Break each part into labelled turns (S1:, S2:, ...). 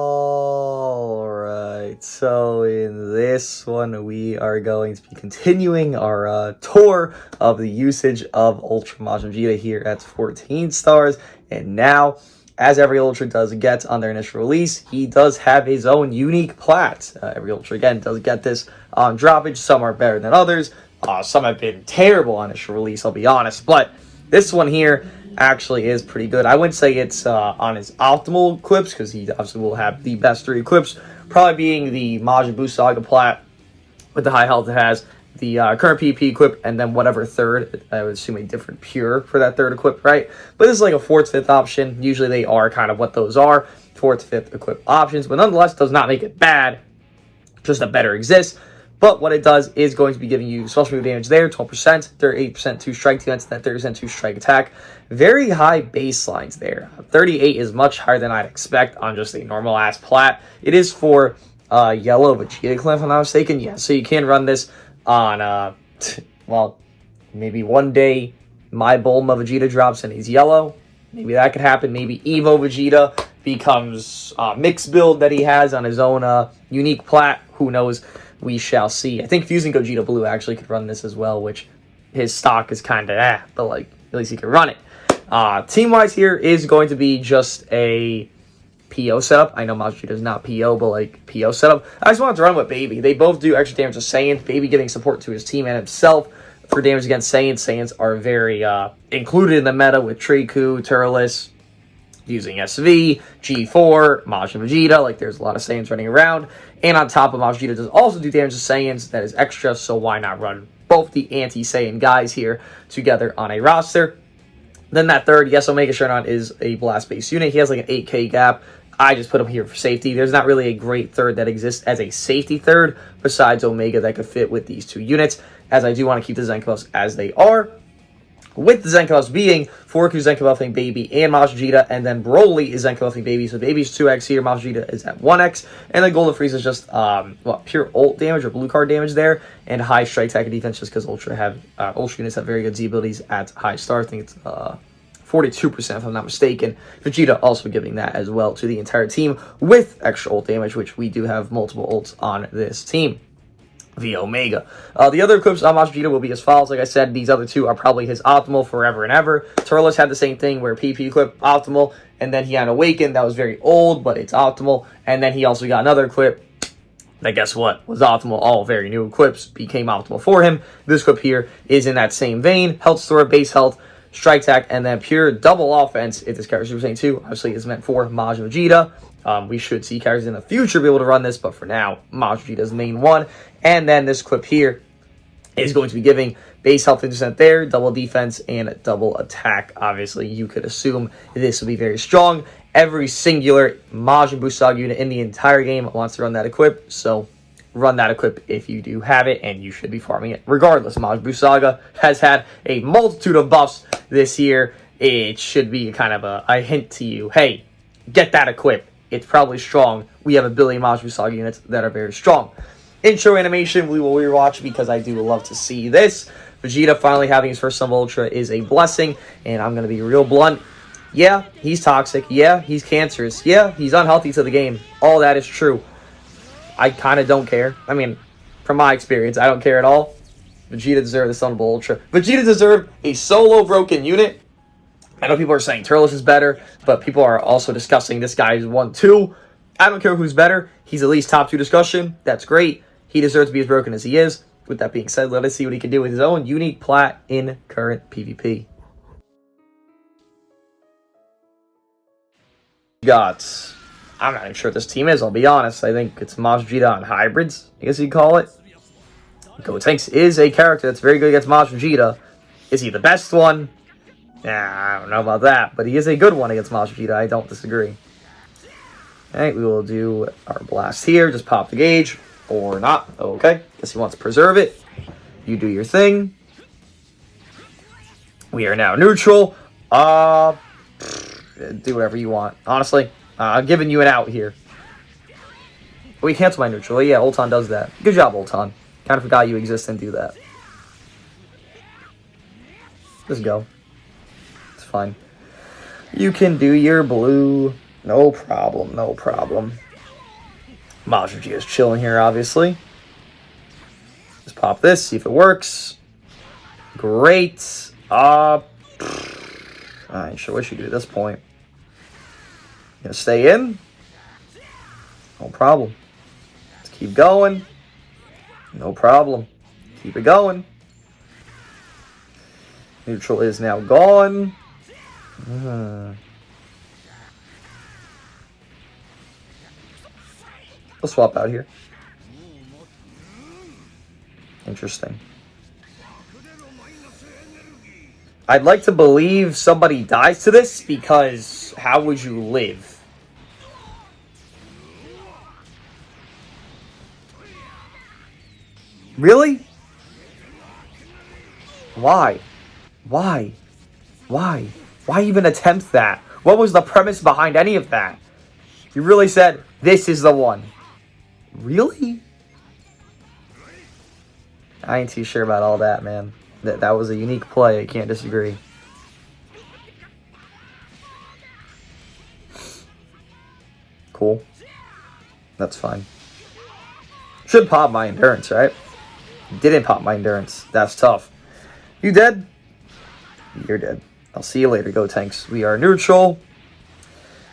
S1: Alright, so in this one we are going to be continuing our tour of the usage of Ultra Majin Vegeta here at 14 stars. And now, as every Ultra does get on their initial release, he does have his own unique plat. Every Ultra, again, does get this on droppage. Some are better than others. Some have been terrible on initial release, I'll be honest. But this one here actually is pretty good. I wouldn't say it's on his optimal equips, because he obviously will have the best 3 equips, probably being the Majin Buu Saga plat with the high health it has, the current PP equip, and then whatever third, I would assume a different pure for that third equip, right? But this is like a 4th, 5th option. Usually they are kind of what those are, 4th, 5th equip options, but nonetheless does not make it bad, just that better exists. But what it does is going to be giving you special move damage there, 12%, 38% 2 strike defense, and then 30% 2 strike attack. Very high baselines there. 38 is much higher than I'd expect on just a normal ass plat. It is for yellow Vegeta clan, if I'm not mistaken. Yeah, so you can run this on, well, maybe one day my Bulma Vegeta drops and he's yellow. Maybe that could happen. Maybe Evo Vegeta becomes mixed build that he has on his own unique plat. Who knows? We shall see. I think Fusing Gogeta Blue actually could run this as well, which his stock is kind of but like at least he can run it. Team-wise here is going to be just a PO setup. I know Majin is not PO, but like PO setup. I just wanted to run with Baby. They both do extra damage to Saiyan. Baby giving support to his team and himself for damage against Saiyans. Saiyans are very included in the meta with Triku, Turles, using SV, G4, Majin Vegeta. Like, there's a lot of Saiyans running around. And on top of Majin Vegeta does also do damage to Saiyans. That is extra, so why not run both the anti-Saiyan guys here together on a roster? Then that third, yes, Omega Shenron is a blast-based unit. He has like an 8k gap. I just put him here for safety. There's not really a great third that exists as a safety third besides Omega that could fit with these 2 units, as I do want to keep the Zenkabuffs as they are. With the Zenkabuffs being Forku Zenkabuffing Baby and Majin Vegeta, and then Broly is Zenkabuffing Baby. So Baby's 2x here, Majin Vegeta is at 1x, and then Golden Freeze is just pure ult damage or blue card damage there, and high strike attack and defense just because Ultra units have very good Z abilities at high star. I think it's 42% if I'm not mistaken. Vegeta also giving that as well to the entire team with extra ult damage, which we do have multiple ults on this team via Omega. The other equips on Majin Vegeta will be as follows. Like I said, these other 2 are probably his optimal forever and ever. Turles had the same thing where PP equip optimal, and then he had Awaken that was very old, but it's optimal. And then he also got another equip that, guess what, was optimal. All very new equips became optimal for him. This equip here is in that same vein. Health store, base health, strike attack, and then pure double offense. If this character Super Saiyan 2 obviously is meant for Majin Vegeta. We should see characters in the future be able to run this, but for now, Majin Vegeta's the main one. And then this equip here is going to be giving base health 50% there, double defense, and double attack. Obviously, you could assume this will be very strong. Every singular Majin Buu Saga unit in the entire game wants to run that equip, so run that equip if you do have it, and you should be farming it regardless. Majin Buu Saga has had a multitude of buffs this year. It should be kind of a hint to you, hey, get that equip. It's probably strong. We have a billion Majin Buu Saga units that are very strong. Intro animation, we will rewatch because I do love to see this. Vegeta finally having his first Sun Ultra is a blessing, and I'm going to be real blunt. Yeah, he's toxic. Yeah, he's cancerous. Yeah, he's unhealthy to the game. All that is true. I kind of don't care. I mean, from my experience, I don't care at all. Vegeta deserved the Sun Ultra. Vegeta deserved a solo broken unit. I know people are saying Turles is better, but people are also discussing this guy is 1-2. I don't care who's better. He's at least top 2 discussion. That's great. He deserves to be as broken as he is. With that being said, let us see what he can do with his own unique plat in current PvP. I'm not even sure what this team is, I'll be honest. I think it's Majin Vegeta on hybrids, I guess you'd call it. Gotenks is a character that's very good against Majin Vegeta. Is he the best one? I don't know about that, but he is a good one against Majin Vegeta. I don't disagree. Alright, we will do our blast here. Just pop the gauge. Or not. Okay. Guess he wants to preserve it. You do your thing. We are now neutral. do whatever you want. Honestly, I'm giving you an out here. We cancel my neutral. Yeah, Ulton does that. Good job, Ulton. Kind of forgot you exist and do that. Just go. It's fine. You can do your blue. No problem. No problem. Majin Vegeta is chilling here, obviously. Just pop this, see if it works. Great. I ain't sure what you do at this point. Gonna stay in? No problem. Let's keep going. No problem. Keep it going. Neutral is now gone. We'll swap out here. Interesting. I'd like to believe somebody dies to this, because how would you live? Really? Why? Why? Why? Why even attempt that? What was the premise behind any of that? You really said, this is the one. Really? I ain't too sure about all that, man. That was a unique play. I can't disagree. Cool. That's fine. Should pop my endurance, right? Didn't pop my endurance. That's tough. You dead? You're dead. I'll see you later, Go Tanks. We are neutral.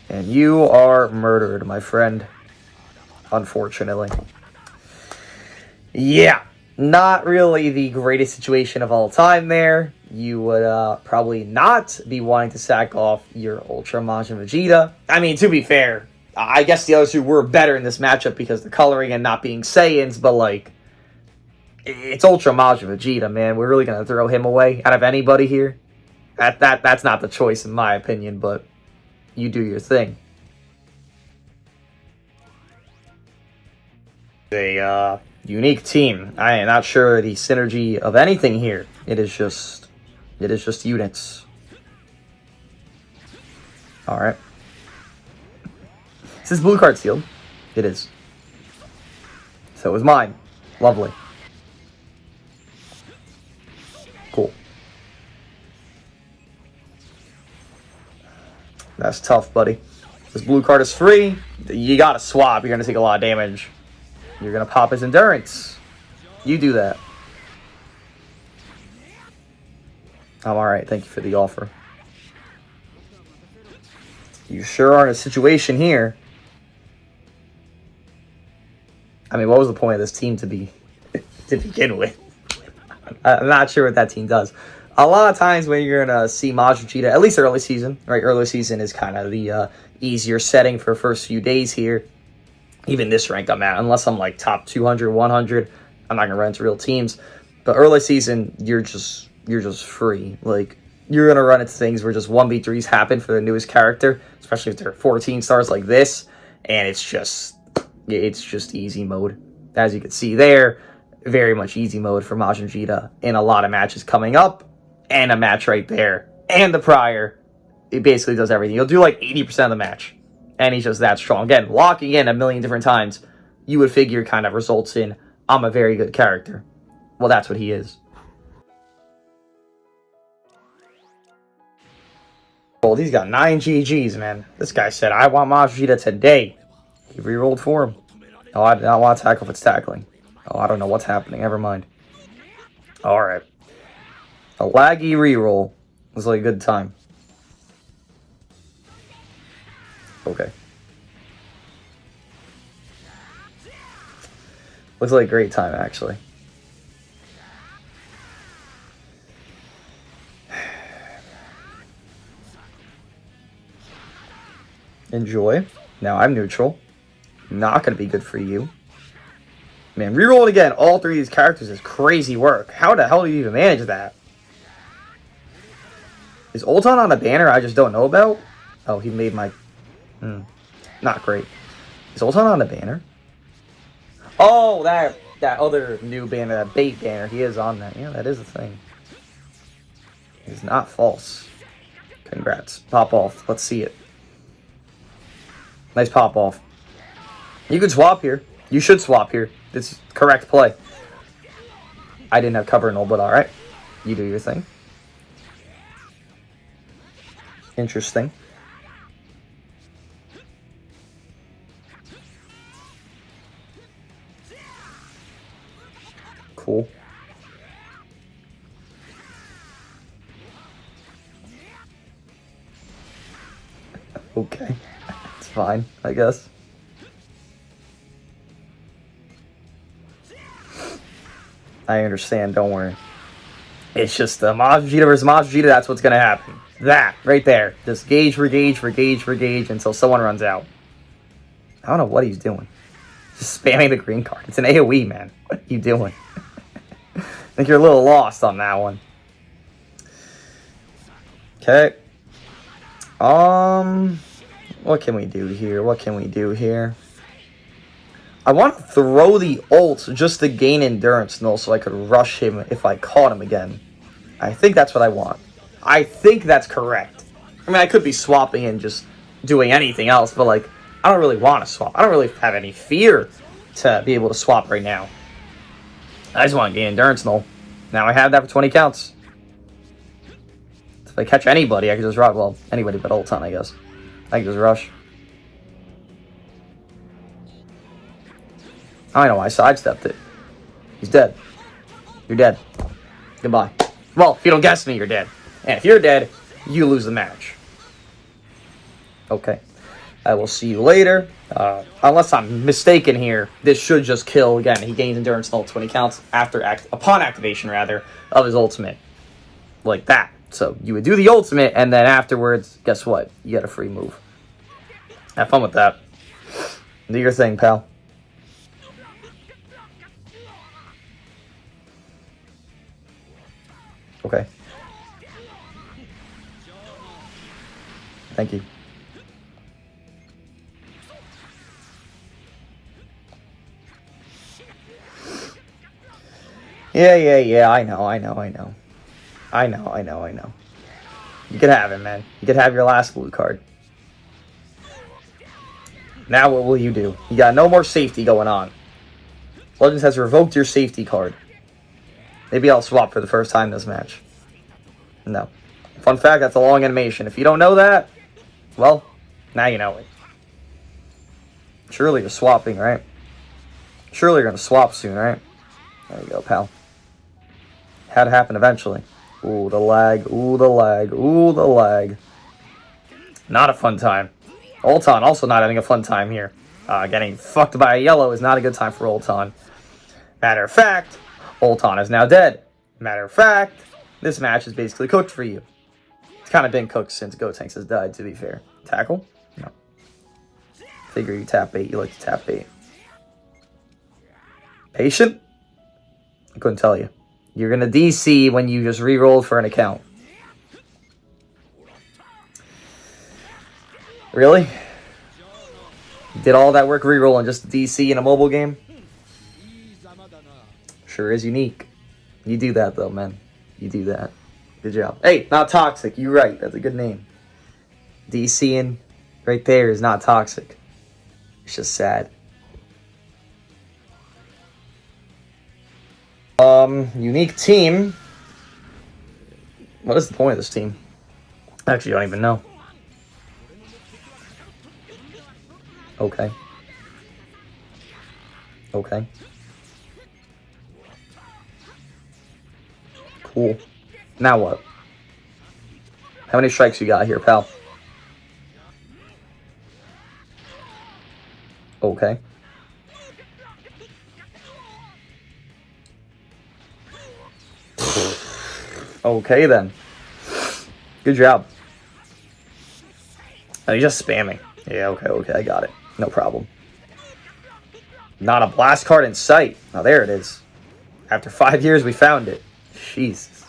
S1: And you are murdered, my friend. Unfortunately. Yeah. Not really the greatest situation of all time there. You would probably not be wanting to sack off your Ultra Majin Vegeta. I mean, to be fair, I guess the other two were better in this matchup because the coloring and not being Saiyans, but like, it's Ultra Majin Vegeta, man. We're really going to throw him away out of anybody here? That's not the choice in my opinion, but you do your thing. A unique team. I am not sure the synergy of anything here. It is just units. All right. Is this blue card sealed? It is. So is mine. Lovely. Cool. That's tough, buddy. This blue card is free. You gotta swap. You're gonna take a lot of damage. You're gonna pop his endurance. You do that. I'm alright. Thank you for the offer. You sure are in a situation here. I mean, what was the point of this team to begin with? I'm not sure what that team does. A lot of times when you're going to see Majin Vegeta, at least early season, right? Early season is kind of the easier setting for first few days here. Even this rank I'm at, unless I'm like top 200, 100, I'm not going to run into real teams. But early season, you're just free. Like, you're going to run into things where just 1v3s happen for the newest character, especially if they're 14 stars like this. And it's just easy mode. As you can see there, very much easy mode for Majin Vegeta in a lot of matches coming up. And a match right there. And the prior. It basically does everything. You'll do like 80% of the match. And he's just that strong. Again, locking in a million different times, you would figure kind of results in, I'm a very good character. Well, that's what he is. Well, he's got 9 GGs, man. This guy said, I want Majin Vegeta today. He re-rolled for him. Oh, I did not want to tackle if it's tackling. Oh, I don't know what's happening. Never mind. Alright. A laggy reroll was like a good time. Okay. Looks like a great time, actually. Enjoy. Now I'm neutral. Not going to be good for you. Man, rerolling again all three of these characters is crazy work. How the hell do you even manage that? Is Ulton on a banner I just don't know about? Oh, he made my... Not great. Is Ulton on a banner? Oh, that other new banner, that bait banner. He is on that. Yeah, that is a thing. He's not false. Congrats. Pop off. Let's see it. Nice pop off. You could swap here. You should swap here. This is correct play. I didn't have cover and all, but alright. You do your thing. Interesting. Cool. Okay. It's fine, I guess. I understand, don't worry. It's just Majin Vegeta versus Majin Vegeta, that's what's gonna happen. That, right there. Just gauge for gauge for gauge for gauge until someone runs out. I don't know what he's doing. Just spamming the green card. It's an AoE, man. What are you doing? I think you're a little lost on that one. Okay. What can we do here? What can we do here? I want to throw the ult just to gain endurance, no, so I could rush him if I caught him again. I think that's what I want. I think that's correct. I mean, I could be swapping and just doing anything else, but, like, I don't really want to swap. I don't really have any fear to be able to swap right now. I just want to gain endurance, no. Now I have that for 20 counts. If I catch anybody, I can just rush. Well, anybody but Ulton, I guess. I can just rush. I know I sidestepped it. He's dead. You're dead. Goodbye. Well, if you don't guess me, you're dead. And if you're dead, you lose the match. Okay. I will see you later. Unless I'm mistaken here, this should just kill. Again, he gains endurance and ult 20 counts upon activation, rather, of his ultimate. Like that. So you would do the ultimate, and then afterwards, guess what? You get a free move. Have fun with that. Do your thing, pal. Okay. Thank you. Yeah, I know. You can have it, man. You can have your last blue card. Now what will you do? You got no more safety going on. Legends has revoked your safety card. Maybe I'll swap for the first time this match. No. Fun fact, that's a long animation. If you don't know that, well, now you know it. Surely you're swapping, right? Surely you're going to swap soon, right? There you go, pal. Had to happen eventually. Ooh, the lag. Ooh, the lag. Ooh, the lag. Not a fun time. Ulton also not having a fun time here. Getting fucked by a yellow is not a good time for Ulton. Matter of fact, Ulton is now dead. Matter of fact, this match is basically cooked for you. It's kind of been cooked since Gotenks has died, to be fair. Tackle? No. Figure you tap bait. You like to tap bait. Patient? I couldn't tell you. You're going to DC when you just re-rolled for an account. Really? You did all that work re-rolling just DC in a mobile game? Sure is unique. You do that though, man. You do that. Good job. Hey, not toxic. You're right. That's a good name. DCing right there is not toxic. It's just sad. Unique team. What is the point of this team? Actually, I don't even know. Okay. Okay. Cool. Now what? How many strikes you got here, pal? Okay. Okay, then. Good job. Oh, you're just spamming. Yeah, okay, I got it. No problem. Not a blast card in sight. Oh, there it is. After 5 years, we found it. Jesus.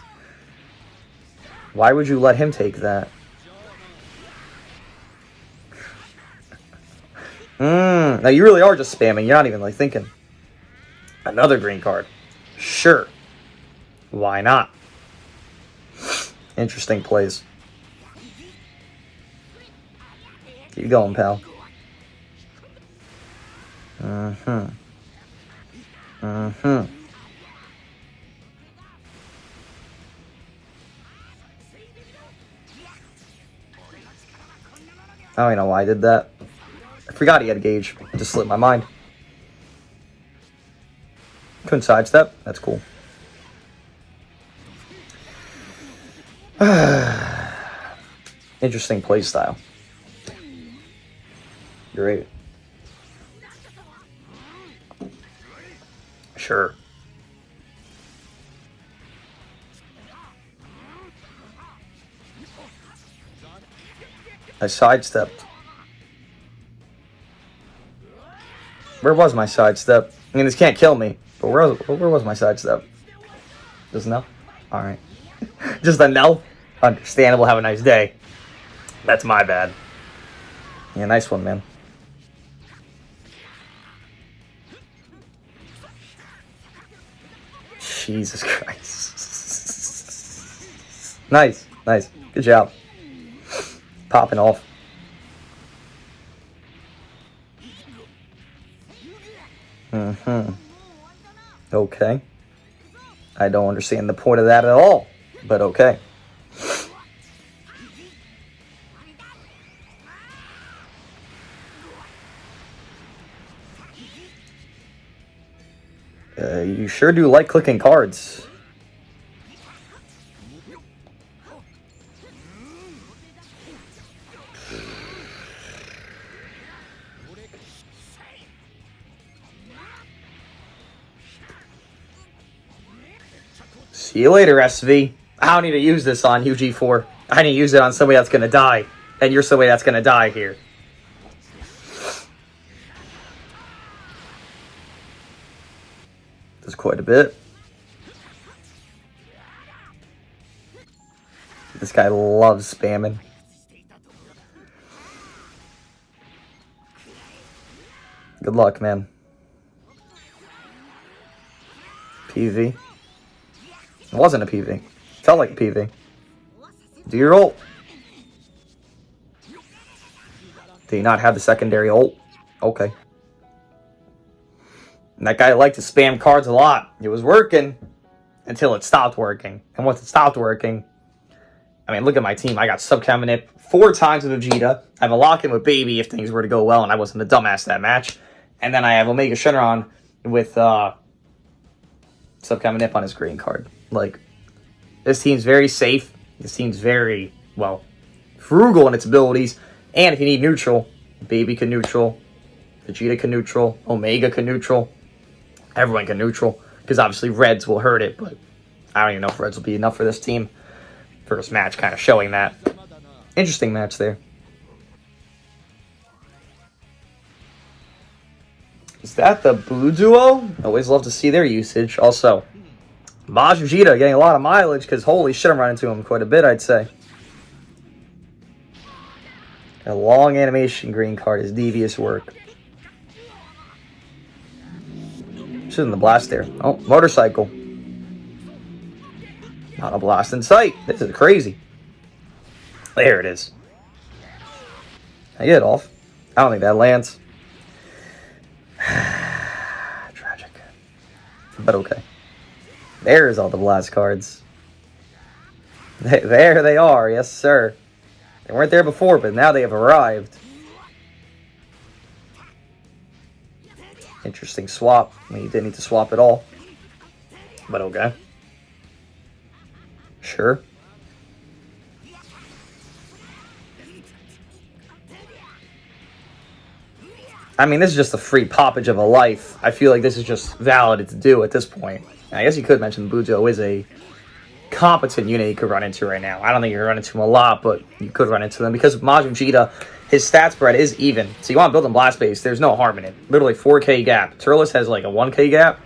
S1: Why would you let him take that? Now, you really are just spamming. You're not even, like, thinking. Another green card. Sure. Why not? Interesting plays. Keep going, pal. Mm-hmm. Mm-hmm. I don't even know why I did that. I forgot he had a gauge. It just slipped my mind. Couldn't sidestep. That's cool. Interesting play style. Great. Sure. I sidestepped. Where was my sidestep? I mean, this can't kill me. But where was my sidestep? Just no? Alright. Just a no? Understandable. Have a nice day. That's my bad. Yeah, nice one, man. Jesus Christ. Nice. Nice. Good job. Popping off. Mm-hmm. Okay. I don't understand the point of that at all. But okay. You sure do like clicking cards. See you later, SV. I don't need to use this on UG4. I need to use it on somebody that's going to die. And you're somebody that's going to die here. That's quite a bit. This guy loves spamming. Good luck, man. PV. It wasn't a PV. Felt like a PV. Do your ult. Do you not have the secondary ult? Okay. And that guy liked to spam cards a lot. It was working until it stopped working. And once it stopped working, I mean, look at my team. I got sub-Cabinet 4 times with Vegeta. I have a lock-in with Baby if things were to go well and I wasn't a dumbass that match. And then I have Omega Shenron with sub-Cabinet on his green card. Like, this team's very safe. This team's very, well, frugal in its abilities. And if you need neutral, Baby can neutral, Vegeta can neutral, Omega can neutral, everyone can neutral. Because obviously Reds will hurt it, but I don't even know if Reds will be enough for this team. First match kind of showing that. Interesting match there. Is that the Blue Duo? Always love to see their usage. Also, Majin Vegeta getting a lot of mileage because holy shit, I'm running into him quite a bit, I'd say. A long animation green card is devious work. Shouldn't the blast there. Oh, motorcycle. Not a blast in sight. This is crazy. There it is. I get it off. I don't think that lands. Tragic. But okay. There's all the blast cards. There they are. Yes, sir. They weren't there before, but now they have arrived. Interesting swap. I mean, you didn't need to swap at all. But okay. Sure. I mean, this is just a free poppage of a life. I feel like this is just valid to do at this point. I guess you could mention Bujo is a competent unit you could run into right now. I don't think you're running into him a lot, but you could run into them because Majin Vegeta, his stat spread is even. So you want to build in Blast Base, there's no harm in it. Literally 4K gap. Turles has like a 1K gap.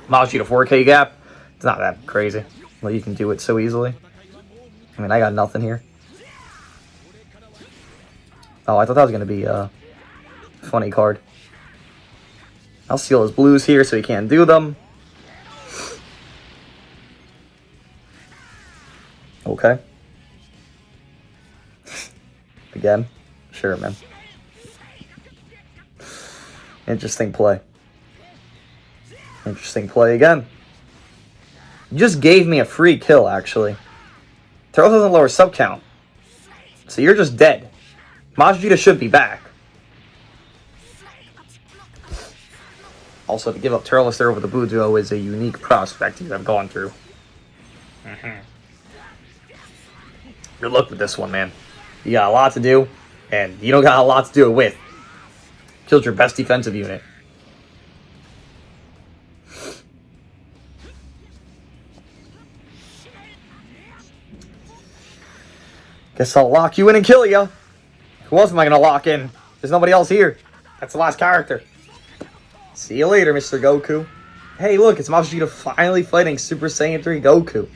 S1: Majin Vegeta 4K gap. It's not that crazy. Well, you can do it so easily. I mean, I got nothing here. Oh, I thought that was going to be a funny card. I'll seal his blues here so he can't do them. Okay. Again. Sure, man. Interesting play. Interesting play again. You just gave me a free kill, actually. Turles doesn't lower sub count. So you're just dead. Majin Vegeta should be back. Also, to give up Turles there over the Blue Duo is a unique prospect I've gone through. Good luck with this one, man. You got a lot to do, and you don't got a lot to do it with. Killed your best defensive unit. Guess I'll lock you in and kill you. Who else am I going to lock in? There's nobody else here. That's the last character. See you later, Mr. Goku. Hey, look, it's Majin Vegeta finally fighting Super Saiyan 3 Goku.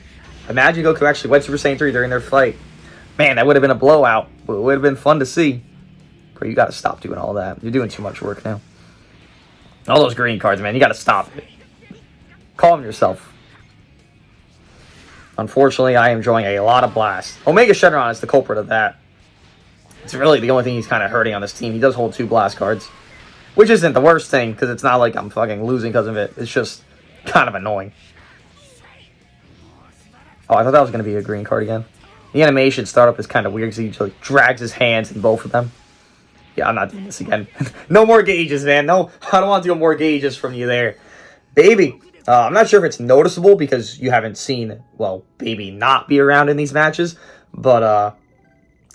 S1: Imagine Goku actually went Super Saiyan 3 during their fight. Man, that would have been a blowout. It would have been fun to see. But you got to stop doing all that. You're doing too much work now. All those green cards, man. You got to stop it. Calm yourself. Unfortunately, I am drawing a lot of blast. Omega Shenron is the culprit of that. It's really the only thing he's kind of hurting on this team. He does hold 2 blast cards. Which isn't the worst thing, because it's not like I'm fucking losing because of it. It's just kind of annoying. Oh, I thought that was going to be a green card again. The animation startup is kind of weird, because he just like, drags his hands in both of them. Yeah, I'm not doing this again. No more gauges, man. No, I don't want to do more gauges from you there. Baby, I'm not sure if it's noticeable, because you haven't seen, well, Baby not be around in these matches. But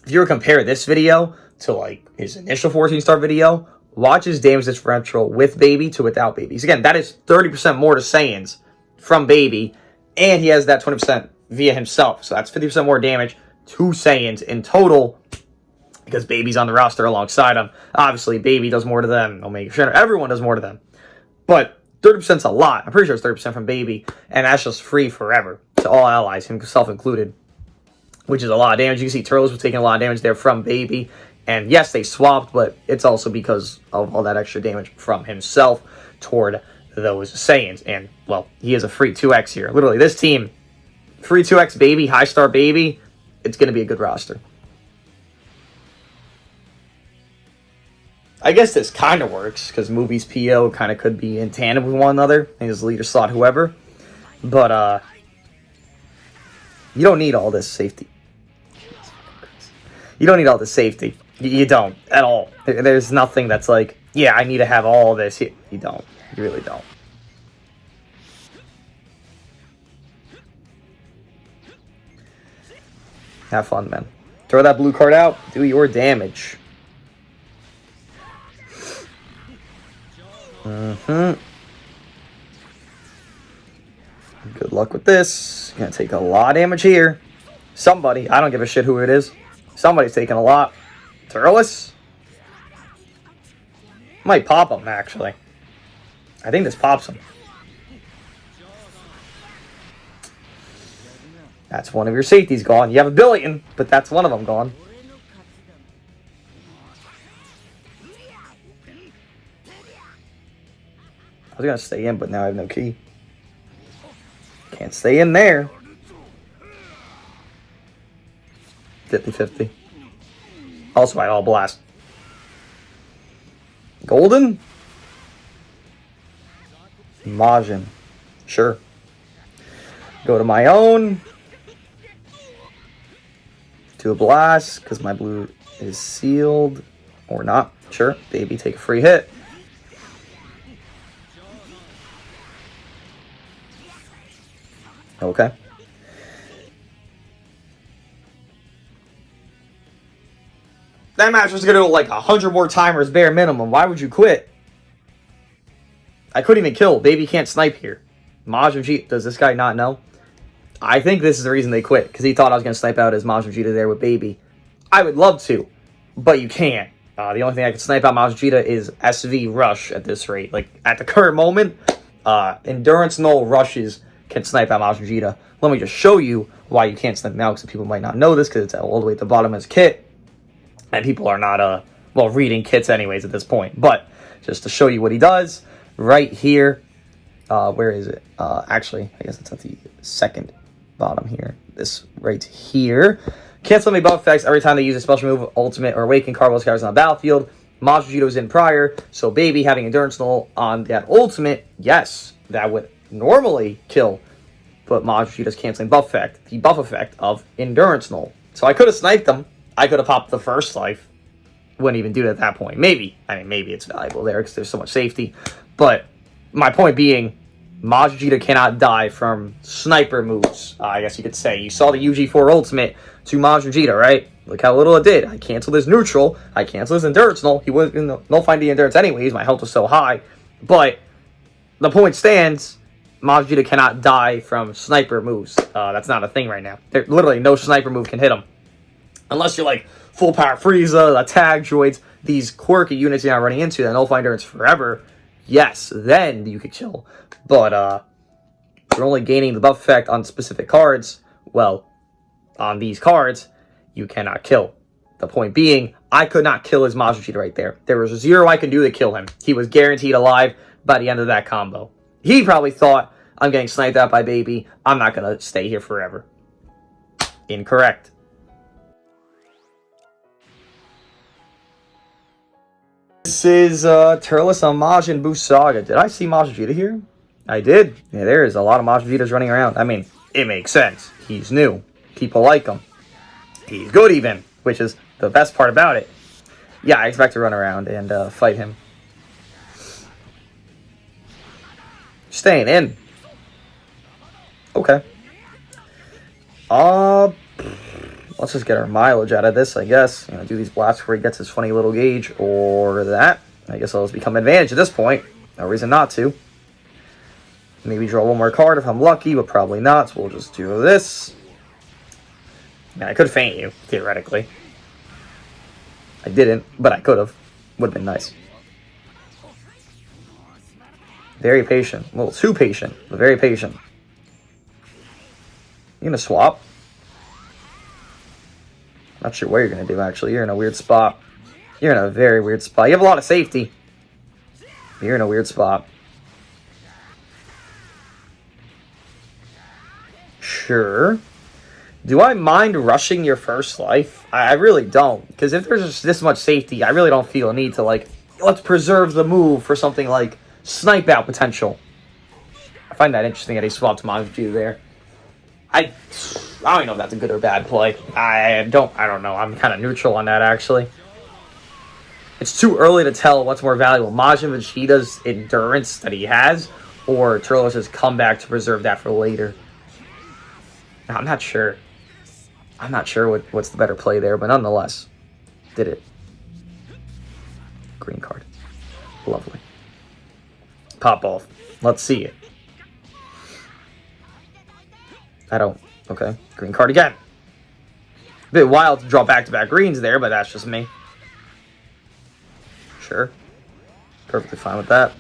S1: if you were to compare this video to like his initial 14-star video, watch his damage differential with Baby to without Baby. So again, that is 30% more to Saiyans from Baby, and he has that 20% via himself. So that's 50% more damage to Saiyans in total, because Baby's on the roster alongside him. Obviously, Baby does more to them. Omega Shenron, everyone does more to them. But 30% is a lot. I'm pretty sure it's 30% from Baby, and that's just free forever to all allies, himself included, which is a lot of damage. You can see Turles was taking a lot of damage there from Baby. And yes, they swapped, but it's also because of all that extra damage from himself toward those Saiyans. And, well, he is a free 2x here. Literally, this team, free 2x Baby, high star Baby, it's going to be a good roster. I guess this kind of works, because Movie's PO kind of could be in tandem with one another, and his leader slot, whoever. But, you don't need all this safety. You don't need all this safety. You don't, at all. There's nothing that's like, yeah, I need to have all this. You don't. You really don't. Have fun, man. Throw that blue card out. Do your damage. Good luck with this. Gonna take a lot of damage here. Somebody, I don't give a shit who it is. Somebody's taking a lot. Turles? Might pop him, actually. I think this pops him. That's one of your safeties gone. You have a billion, but that's one of them gone. I was going to stay in, but now I have no key. Can't stay in there. 50-50. Also, I all blast. Golden? Majin. Sure. Go to my own. Do a blast, because my blue is sealed. Or not. Sure. Baby, take a free hit. Okay. That match was going to go like 100 more timers bare minimum. Why would you quit? I couldn't even kill. Baby can't snipe here. Majin Vegeta, does this guy not know? I think this is the reason they quit, because he thought I was going to snipe out as Majin Vegeta there with Baby. I would love to, but you can't. The only thing I can snipe out Majin Vegeta is SV Rush at this rate. Like, at the current moment, Endurance Null Rushes can snipe out Majin Vegeta. Let me just show you why you can't snipe him out, because people might not know this, because it's all the way at the bottom of his kit. And people are not, well, reading kits anyways at this point. But just to show you what he does, right here, where is it? Actually, I guess it's at the second bottom here. This right here. Cancel enemy buff effects every time they use a special move, ultimate, or awaken card while this character's on the battlefield. Majin Vegeta was in prior, so Baby having Endurance Null on that ultimate, yes, that would normally kill. But Majin Vegeta's canceling buff effect, the buff effect of Endurance Null. So I could have sniped them. I could have popped the first life. Wouldn't even do it at that point. Maybe. I mean, maybe it's valuable there because there's so much safety. But my point being, Majin Vegeta cannot die from sniper moves, I guess you could say. You saw the UG4 ultimate to Majin Vegeta, right? Look how little it did. I canceled his neutral. I canceled his endurance null. He was in the nullifying the endurance anyways. My health was so high. But the point stands, Majin Vegeta cannot die from sniper moves. That's not a thing right now. There, literally, no sniper move can hit him. Unless you're like full power Frieza, the tag droids, these quirky units you're not running into that nullify endurance forever. Yes, then you could chill. But you're only gaining the buff effect on specific cards. Well, on these cards, you cannot kill. The point being, I could not kill his Majin Vegeta right there. There was zero I could do to kill him. He was guaranteed alive by the end of that combo. He probably thought, I'm getting sniped out by Baby. I'm not going to stay here forever. Incorrect. This is Turles on Majin Buu Saga. Did I see Majin Vegeta here? I did. Yeah, there is a lot of Majin Vegetas running around. I mean, it makes sense. He's new. People like him. He's good even, which is the best part about it. Yeah, I expect to run around and fight him. Staying in. Okay. Let's just get our mileage out of this, I guess. You know, do these blasts before he gets his funny little gauge, or that. I guess I'll just become advantage at this point. No reason not to. Maybe draw one more card if I'm lucky, but probably not, so we'll just do this. Man, I could feint you, theoretically. I didn't, but I could have. Would have been nice. Very patient. A little too patient, but very patient. You gonna swap? Not sure what you're gonna do, actually. You're in a weird spot. You're in a very weird spot. You have a lot of safety. You're in a weird spot. Sure. Do I mind rushing your first life? I really don't. Because if there's just this much safety, I really don't feel a need to, like, let's preserve the move for something like snipe out potential. I find that interesting that he swapped Majin Vegeta there. I don't even know if that's a good or bad play. I don't know. I'm kind of neutral on that, actually. It's too early to tell what's more valuable. Majin Vegeta's endurance that he has, or Turles' comeback to preserve that for later. I'm not sure. I'm not sure what's the better play there, but nonetheless, did it. Green card. Lovely. Pop off. Let's see it. I don't. Okay. Green card again. A bit wild to draw back-to-back greens there, but that's just me. Sure. Perfectly fine with that.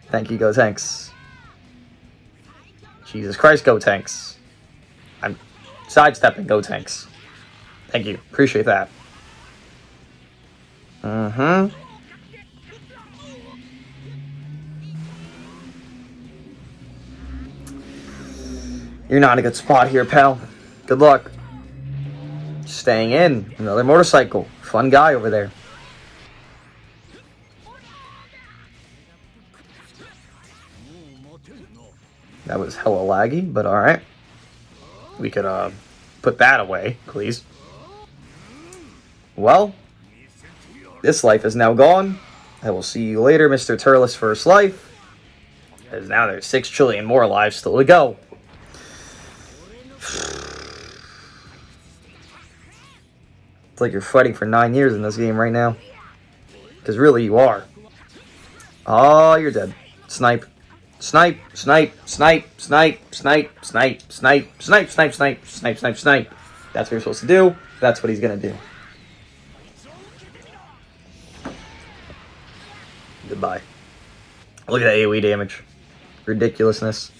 S1: Thank you, Go Tanks. Jesus Christ, Go Tanks. I'm sidestepping Go Tanks. Thank you. Appreciate that. Mm-hmm. You're not in a good spot here, pal. Good luck. Staying in. Another motorcycle. Fun guy over there. That was hella laggy, but alright. We could put that away, please. Well, this life is now gone. I will see you later, Mr. Turles' first life. Because now there's 6 trillion more lives still to go. It's like you're fighting for 9 years in this game right now. Because really you are. Oh, you're dead. Snipe. Snipe, snipe, snipe, snipe, snipe, snipe, snipe, snipe, snipe, snipe, snipe, snipe, snipe. That's what you're supposed to do. That's what he's gonna do. Goodbye. Look at that AoE damage. Ridiculousness.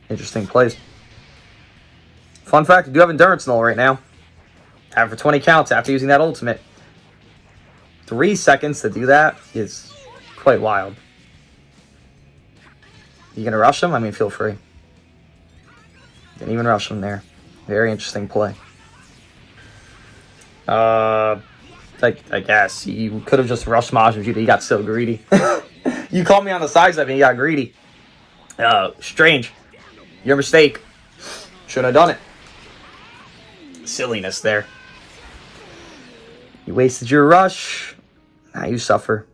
S1: Interesting plays. Fun fact, I do have Endurance Null right now. Have for 20 counts after using that ultimate. 3 seconds to do that is quite wild. You gonna rush him? I mean, feel free. Didn't even rush him there. Very interesting play. I guess you could have just rushed Majin Vegeta. You got so greedy. You called me on the side step and you got greedy. Strange. Your mistake. Should have done it. Silliness there. You wasted your rush. Now you suffer.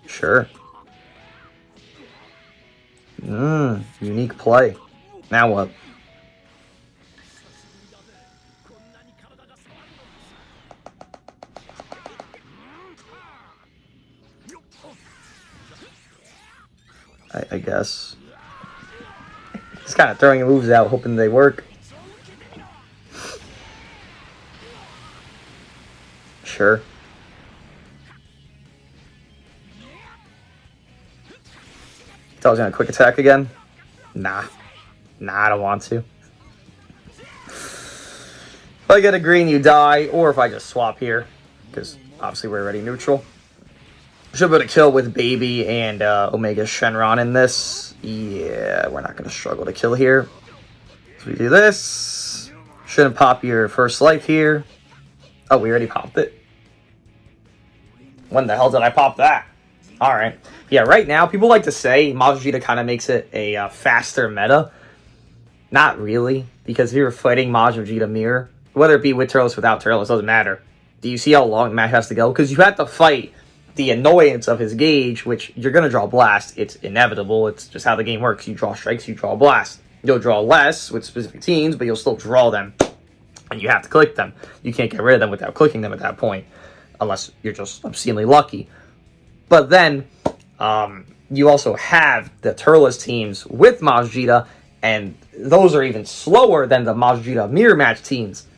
S1: Sure. Unique play. Now what? I guess. Just kind of throwing moves out, hoping they work. Sure. Thought I was gonna quick attack again. Nah, I don't want to. If I get a green, you die, or if I just swap here, because obviously we're already neutral. Should be able to kill with Baby and Omega Shenron in this. Yeah, we're not going to struggle to kill here. So we do this. Shouldn't pop your first life here. Oh, we already popped it. When the hell did I pop that? Alright. Yeah, right now, people like to say Majin Vegeta kind of makes it a faster meta. Not really, because if you're fighting Majin Vegeta Mirror, whether it be with Turles, without Turles, doesn't matter. Do you see how long the match has to go? Because you have to fight the annoyance of his gauge, which you're going to draw Blast. It's inevitable. It's just how the game works. You draw strikes, you draw Blast. You'll draw less with specific teams, but you'll still draw them. And you have to click them. You can't get rid of them without clicking them at that point, unless you're just obscenely lucky. But then, you also have the Turles teams with Majin Vegeta, and those are even slower than the Majin Vegeta Mirror Match teams.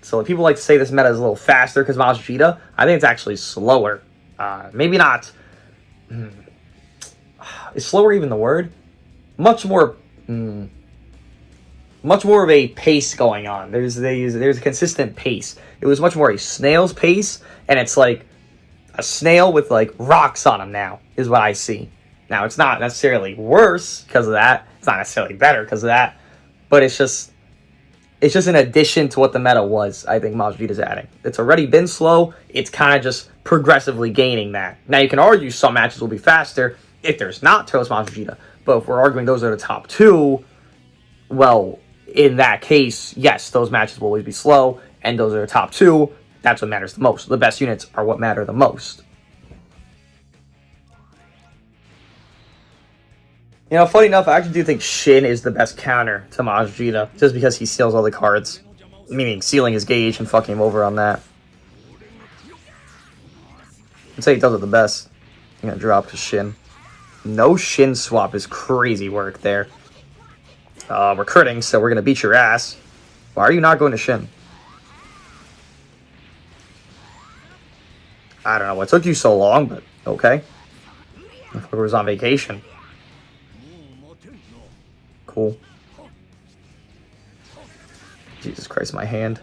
S1: So people like to say this meta is a little faster because Majin Vegeta. I think it's actually slower. Maybe not. Is slower even the word? Much more of a pace going on. There's a consistent pace. It was much more a snail's pace, and it's like a snail with like rocks on him now, is what I see. Now, it's not necessarily worse because of that. It's not necessarily better because of that. But it's just an addition to what the meta was, I think Majin Vegeta's adding. It's already been slow. It's kind of just progressively gaining that. Now, you can argue some matches will be faster if there's not Turles Majin Vegeta. But if we're arguing those are the top two, well, in that case, yes, those matches will always be slow. And those are the top two. That's what matters the most. The best units are what matter the most. You know, funny enough, I actually do think Shin is the best counter to Majin Vegeta, just because he steals all the cards. Meaning, sealing his gauge and fucking him over on that. I'd say he does it the best. I'm gonna drop to Shin. No Shin swap is crazy work there. We're critting, so we're gonna beat your ass. Why are you not going to Shin? I don't know what took you so long, but okay. I thought I was on vacation. Cool. Jesus Christ, my hand.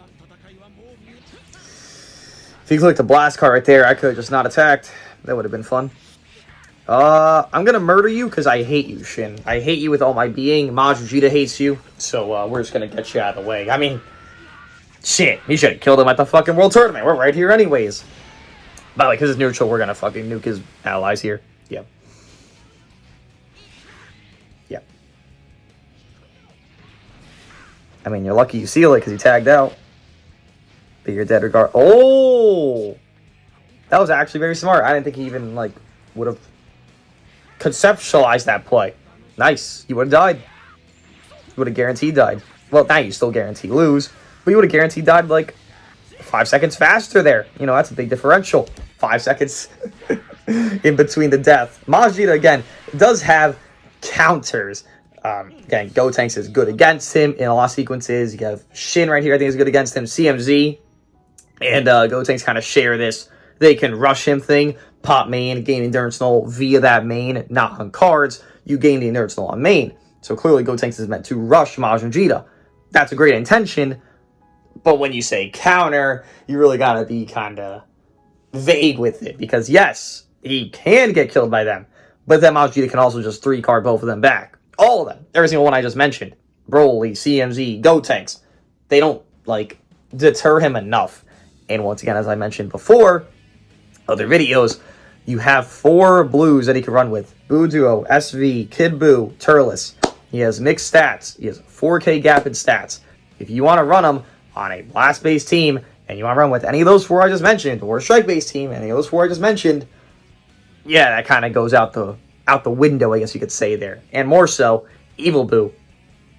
S1: If you clicked the blast card right there, I could have just not attacked. That would have been fun. I'm gonna murder you because I hate you, Shin. I hate you with all my being. Majin Vegeta hates you, so we're just gonna get you out of the way. I mean, shit, you should have killed him at the fucking World Tournament. We're right here anyways. By the way, because it's neutral, we're gonna fucking nuke his allies here. Yep. Yep. I mean, you're lucky you seal it because he tagged out. But you're dead regard. Oh! That was actually very smart. I didn't think he even, like, would have conceptualized that play. Nice. You would have died. You would have guaranteed died. Well, now you still guarantee lose. But you would have guaranteed died, like, 5 seconds faster there. You know, that's a big differential. 5 seconds in between the death. Majin Vegeta, again, does have counters. Again, Gotenks is good against him in a lot of sequences. You have Shin right here, I think is good against him. CMZ and Gotenks kind of share this. They can rush him thing, pop main, gain endurance null via that main, not on cards. You gain the endurance null on main. So clearly Gotenks is meant to rush Majin Vegeta. That's a great intention, but when you say counter, you really gotta be kind of vague with it. Because, yes, he can get killed by them. But then Majin Vegeta can also just 3-card both of them back. All of them. Every single one I just mentioned. Broly, CMZ, Gotenks. They don't, like, deter him enough. And once again, as I mentioned before, other videos, you have 4 blues that he can run with. Buu Duo, SV, Kid Buu, Turles. He has mixed stats. He has 4K gap in stats. If you want to run him on a blast-based team, and you want to run with any of those 4 I just mentioned, or a strike-based team, any of those 4 I just mentioned, yeah, that kind of goes out the window, I guess you could say there. And more so, Evil Buu.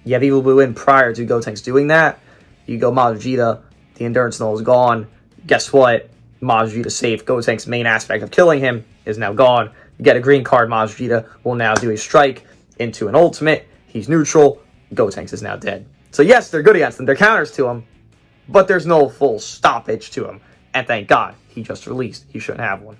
S1: You have Evil Buu in prior to Gotenks doing that. You go Majin Vegeta, the Endurance Null is gone. Guess what? Majin Vegeta safe. Gotenks' main aspect of killing him is now gone. You get a green card, Majin Vegeta will now do a strike into an ultimate. He's neutral. Gotenks is now dead. So yes, they're good against him. They're counters to him. But there's no full stoppage to him. And thank God, he just released. He shouldn't have one.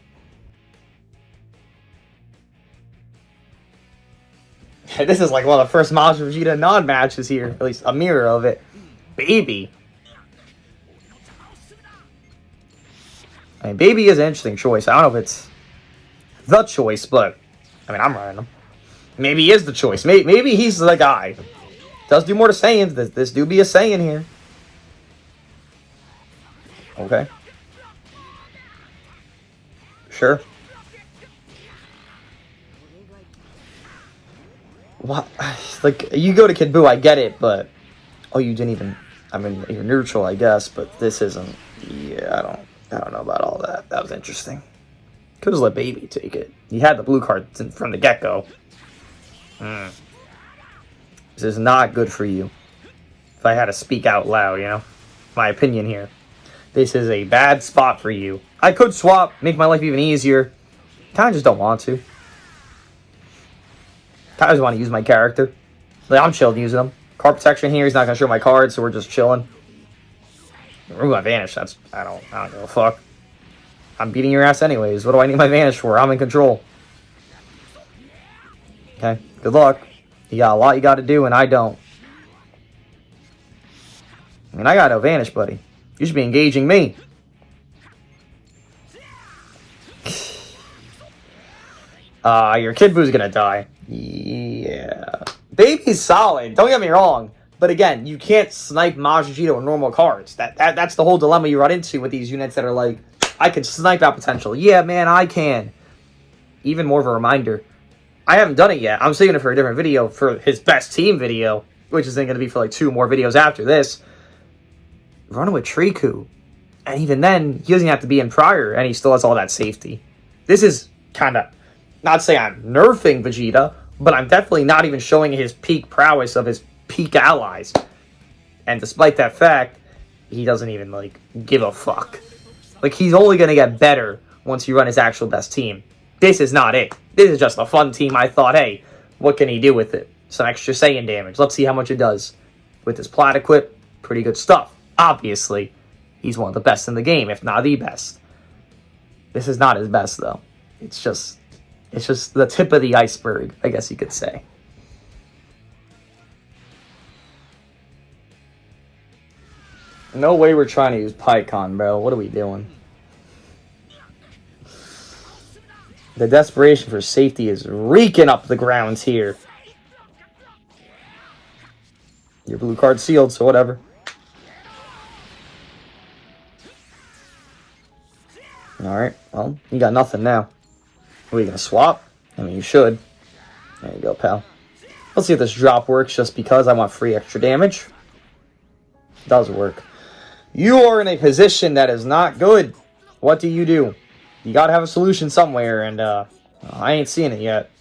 S1: This is like one of the first Majin Vegeta non-matches here. At least a mirror of it. Baby. I mean, Baby is an interesting choice. I don't know if it's the choice, but I mean, I'm running him. Maybe he is the choice. Maybe he's the guy. Does do more to Saiyans. This do be a Saiyan here. Okay. Sure. What? Like, you go to Kid Buu, I get it, but oh, you didn't even. I mean, you're neutral, I guess, but this isn't. Yeah, I don't know about all that. That was interesting. Could have let Baby take it. He had the blue card from the get-go. This is not good for you. If I had to speak out loud, you know? My opinion here. This is a bad spot for you. I could swap, make my life even easier. Kind of just don't want to. Kind of just want to use my character. Like, I'm chilling using him. Card protection here, he's not going to show my cards, so we're just chilling. Remove my vanish, that's... I don't give a fuck. I'm beating your ass anyways. What do I need my vanish for? I'm in control. Okay, good luck. You got a lot you got to do, and I don't. I mean, I got no vanish, buddy. You should be engaging me. Your Kid Buu's gonna die. Yeah. Baby's solid, don't get me wrong. But again, you can't snipe Majin Vegeta with normal cards. That's the whole dilemma you run into with these units that are like, I can snipe out potential. Yeah, man, I can. Even more of a reminder, I haven't done it yet. I'm saving it for a different video, for his best team video, which is then going to be for like 2 more videos after this. Running with Triku. And even then, he doesn't have to be in prior, and he still has all that safety. This is kind of, not say I'm nerfing Vegeta, but I'm definitely not even showing his peak prowess of his peak allies. And despite that fact, he doesn't even, like, give a fuck. Like, he's only going to get better once you run his actual best team. This is not it. This is just a fun team. I thought, hey, what can he do with it? Some extra Saiyan damage. Let's see how much it does. With his Plat equip, pretty good stuff. Obviously, he's one of the best in the game, if not the best. This is not his best, though. It's just the tip of the iceberg, I guess you could say. No way we're trying to use PyCon, bro. What are we doing? The desperation for safety is reeking up the grounds here. Your blue card's sealed, so whatever. Alright, well, you got nothing now. Are you gonna swap? I mean, you should. There you go, pal. Let's see if this drop works just because I want free extra damage. It does work. You are in a position that is not good. What do? You gotta have a solution somewhere, and I ain't seeing it yet.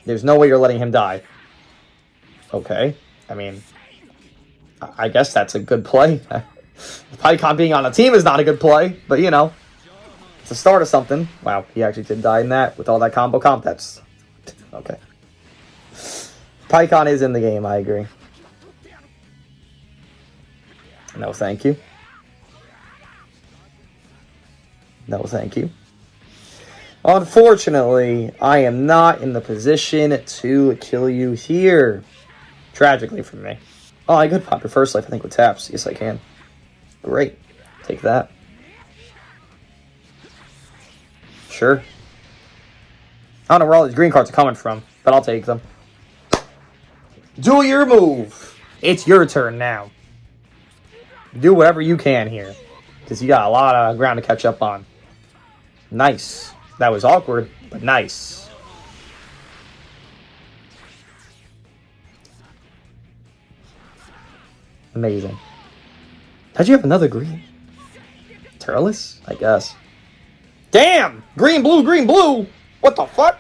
S1: There's no way you're letting him die. Okay. I mean, I guess that's a good play. PyCon being on a team is not a good play, but you know, it's a start of something. Wow, he actually did die in that with all that combo comp. That's okay. PyCon is in the game, I agree. No, thank you. No, thank you. Unfortunately, I am not in the position to kill you here. Tragically for me. Oh, I could pop your first life, I think, with taps. Yes, I can. Great. Take that. Sure. I don't know where all these green cards are coming from, but I'll take them. Do your move. It's your turn now. Do whatever you can here, because you got a lot of ground to catch up on. Nice. That was awkward, but nice. Amazing. How'd you have another green? Turles? I guess. Damn! Green, blue, green, blue! What the fuck?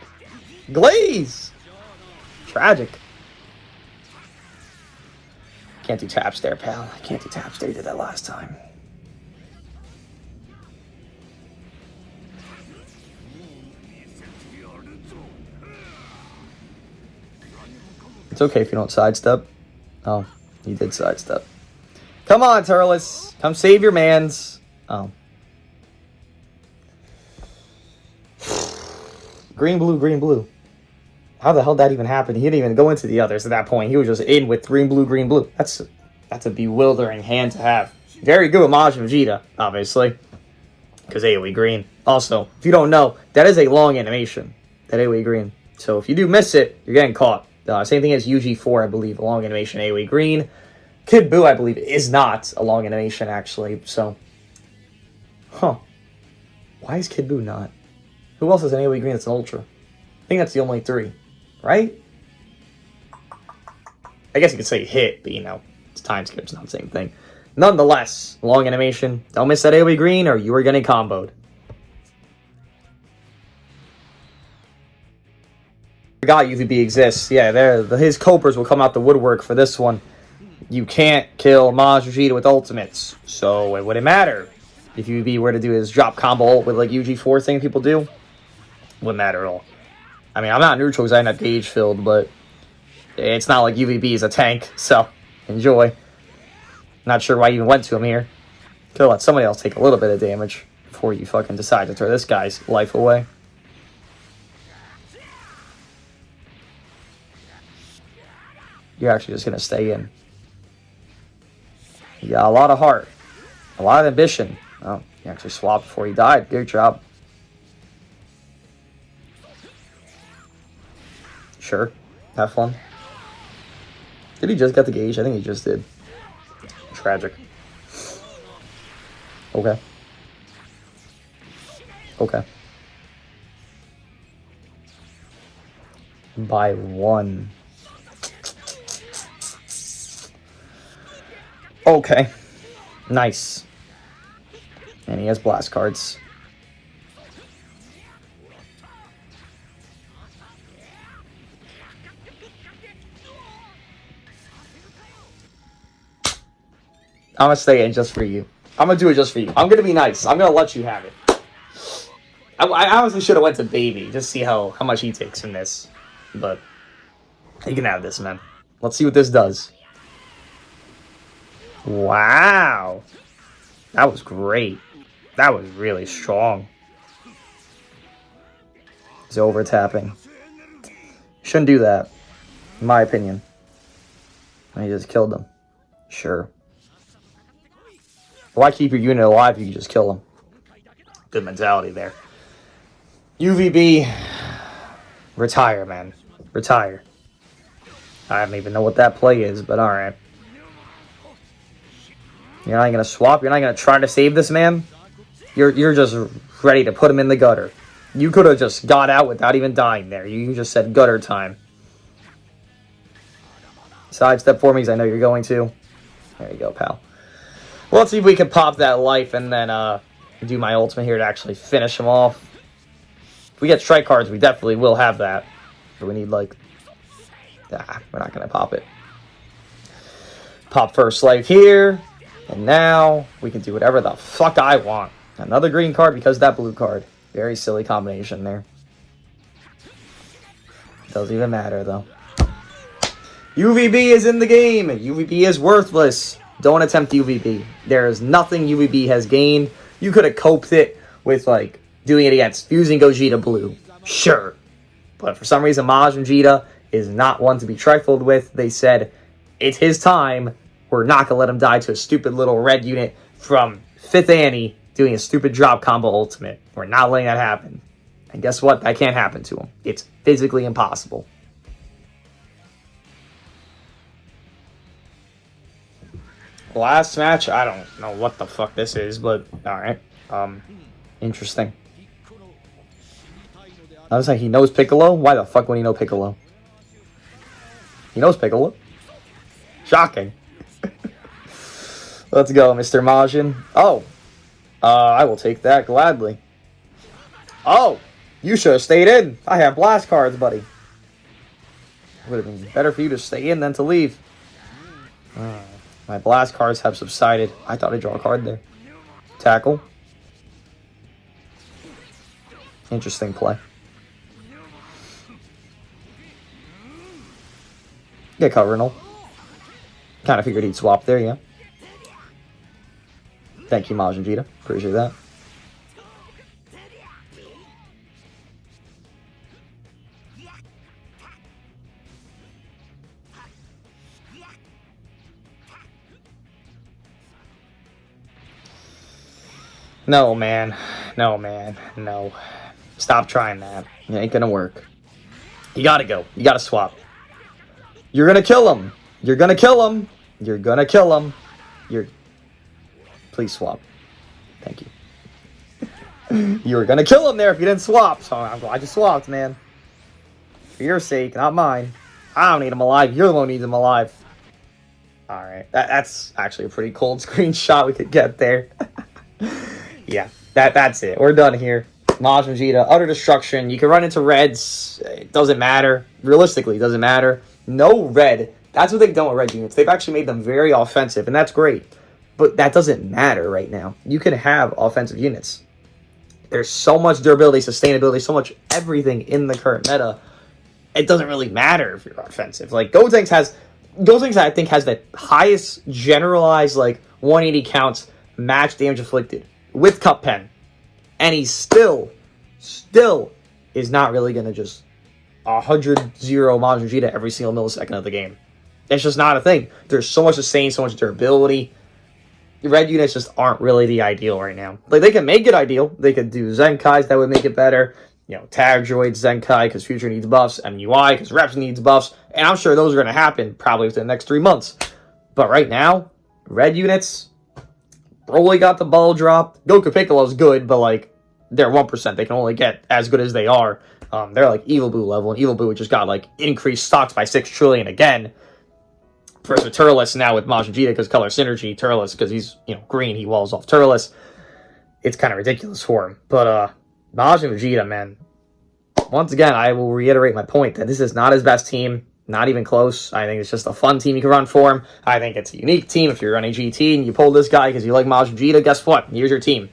S1: Glaze! Tragic. Can't do taps there, pal. I can't do taps there. You did that last time. It's okay if you don't sidestep. Oh, you did sidestep. Come on, Turles. Come save your mans. Oh. Green, blue, green, blue. How the hell did that even happen? He didn't even go into the others at that point. He was just in with green, blue, green, blue. That's a bewildering hand to have. Very good with Majin Vegeta, obviously. Because AoE green. Also, if you don't know, that is a long animation. That AoE green. So if you do miss it, you're getting caught. Same thing as UG4, I believe. A long animation AoE green. Kid Buu, I believe, is not a long animation, actually. So, huh. Why is Kid Buu not? Who else has an AoE green that's an Ultra? I think that's the only three. Right? I guess you could say hit, but you know, it's time skip, it's not the same thing. Nonetheless, long animation. Don't miss that AoE green or you are getting comboed. Forgot UVB exists. Yeah, his Copers will come out the woodwork for this one. You can't kill Majin Vegeta with ultimates, so it wouldn't matter if UVB were to do his drop combo ult with like UG4 thing people do. Wouldn't matter at all. I mean, I'm not neutral because I end up gauge filled, but it's not like UVB is a tank, so enjoy. Not sure why you even went to him here. Could let somebody else take a little bit of damage before you fucking decide to throw this guy's life away. You're actually just going to stay in. You got a lot of heart. A lot of ambition. Oh, you actually swapped before he died. Good job. Sure. Have fun. Did he just get the gauge? I think he just did. Tragic. Okay. Okay. By one. Okay. Nice. And he has blast cards. I'm gonna stay in just for you. I'm gonna do it just for you. I'm gonna be nice. I'm gonna let you have it. I honestly should have went to Baby. Just see how much he takes from this. But you can have this, man. Let's see what this does. Wow. That was great. That was really strong. He's over tapping. Shouldn't do that, in my opinion. And he just killed him. Sure. Why keep your unit alive if you can just kill him? Good mentality there. UVB. Retire, man. Retire. I don't even know what that play is, but alright. You're not going to swap? You're not going to try to save this man? You're just ready to put him in the gutter. You could have just got out without even dying there. You just said gutter time. Sidestep for me because I know you're going to. There you go, pal. Well, let's see if we can pop that life and then do my ultimate here to actually finish him off. If we get strike cards, we definitely will have that. But we need, like... we're not going to pop it. Pop first life here. And now we can do whatever the fuck I want. Another green card because of that blue card. Very silly combination there. Doesn't even matter, though. UVB is in the game. UVB is worthless. Don't attempt UVB. There is nothing UVB has gained. You could have coped it with, like, doing it against fusing Gogeta Blue. Sure. But for some reason, Majin Vegeta is not one to be trifled with. They said, it's his time. We're not going to let him die to a stupid little red unit from 5th Annie doing a stupid drop combo ultimate. We're not letting that happen. And guess what? That can't happen to him. It's physically impossible. Last match, I don't know what the fuck this is, but alright. Interesting. I was like, he knows Piccolo? Why the fuck would he know Piccolo? He knows Piccolo. Shocking. Let's go, Mr. Majin. Oh. I will take that gladly. Oh. You should have stayed in. I have blast cards, buddy. It would have been better for you to stay in than to leave. My blast cards have subsided. I thought I'd draw a card there. Tackle. Interesting play. Get Covernal. Kind of figured he'd swap there, yeah. Thank you, Majin Vegeta. Appreciate that. No, man. No, man. No. Stop trying that. It ain't gonna work. You gotta go. You gotta swap. You're gonna kill him. You're gonna kill him. You're gonna kill him. Please swap. Thank you. You were gonna kill him there if you didn't swap. So I'm glad you swapped, man. For your sake, not mine. I don't need him alive. You're the one who needs him alive. Alright. That's actually a pretty cold screenshot we could get there. Yeah, that's it. We're done here. Majin Vegeta, utter destruction. You can run into reds. It doesn't matter. Realistically, it doesn't matter. No red. That's what they've done with red units. They've actually made them very offensive, and that's great. But that doesn't matter right now. You can have offensive units. There's so much durability, sustainability, so much everything in the current meta. It doesn't really matter if you're offensive. Like, Gotenks, I think, has the highest generalized, like, 180 counts match damage inflicted with Cup Pen. And he still is not really going to just 100-0 Majin Vegeta every single millisecond of the game. It's just not a thing. There's so much sustain, so much durability. Red units just aren't really the ideal right now. Like, they can make it ideal. They could do Zenkais that would make it better. You know, Tag Droid, Zenkai, because Future needs buffs. MUI, because Reps needs buffs. And I'm sure those are going to happen probably within the next 3 months. But right now, red units, Broly got the ball drop. Goku Piccolo's good, but, like, they're 1%. They can only get as good as they are. They're, like, Evil Boo level. And Evil Boo just got, like, increased stocks by 6 trillion again. First with Turles, now with Majin Vegeta because color synergy. Turles, because he's, you know, green, he walls off Turles. It's kind of ridiculous for him. But Majin Vegeta, man. Once again, I will reiterate my point that this is not his best team. Not even close. I think it's just a fun team you can run for him. I think it's a unique team. If you're running GT and you pull this guy because you like Majin Vegeta, guess what? Here's your team.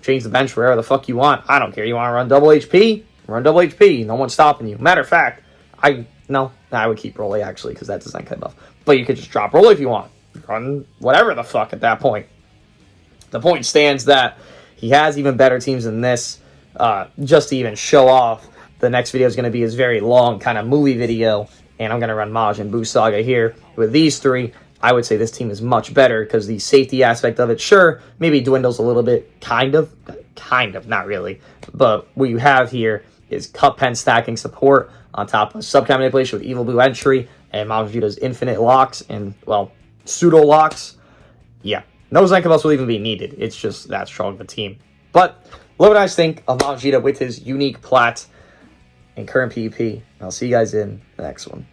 S1: Change the bench wherever the fuck you want. I don't care. You want to run double HP? Run double HP. No one's stopping you. Matter of fact, I would keep Broly, actually, because that's a Zenkai buff. But you could just drop Broly if you want. Run whatever the fuck at that point. The point stands that he has even better teams than this. Just to even show off, the next video is going to be his very long kind of movie video. And I'm going to run Majin Buu Saga here. With these three, I would say this team is much better because the safety aspect of it, sure, maybe dwindles a little bit. Kind of, not really. But what you have here is Cup Pen stacking support on top of subcam manipulation with Evil Boo entry and Majin Vegeta's infinite locks and, well, pseudo locks. Yeah, no Zenkai buffs will even be needed. It's just that strong of a team. But what I think of Majin Vegeta with his unique plat and current PvP. I'll see you guys in the next one.